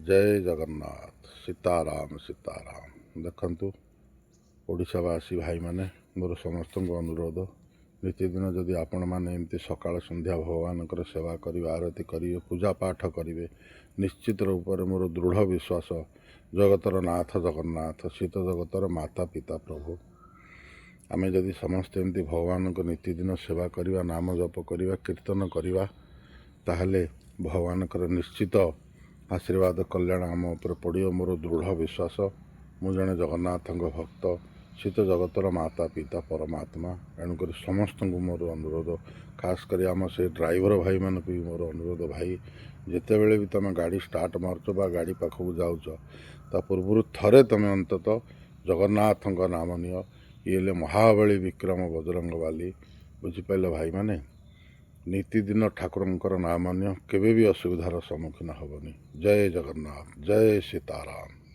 जय जगन्नाथ सीताराम सीताराम। देखंतु ओडिशावासी भाई माने मोर समस्त अनुरोध नित्यदिन जदि आपण मैंने एमती सकाल संध्या भगवान सेवा करेंगे आरती करेंगे पूजा पाठ करेंगे निश्चित रूप से मोर दृढ़ विश्वास जगतर नाथ जगन्नाथ शीत जगतर माता पिता प्रभु आमे जदि समस्ते एमती भगवान को नित्यदिन सेवा करवा नाम जप करवा कीर्तन करवा ताहले भगवान निश्चित आशीर्वाद कल्याण आम उपर पड़ो मोर दृढ़ विश्वास मु जड़े जगन्नाथ भक्त शीत जगतर माता पिता परमात्मा एणुक समस्त मोर अनुरोध खास कर आम से ड्राइवर भाई मान भी मोर अनुरोध भाई जिते बड़े भी तुम गाड़ी स्टार्ट मार्च बा गाड़ी पाखक जाऊच ता पूर्व थरे तुम अंतत जगन्नाथ नाम नियो ये महाबली विक्रम बजरंग बाली बुझिपारे भाई माने नीतिदिन ठाकुरंकर नाम नियो केबे भी असुविधार सम्मुखीन हेबनी। जय जगन्नाथ जय सीताराम।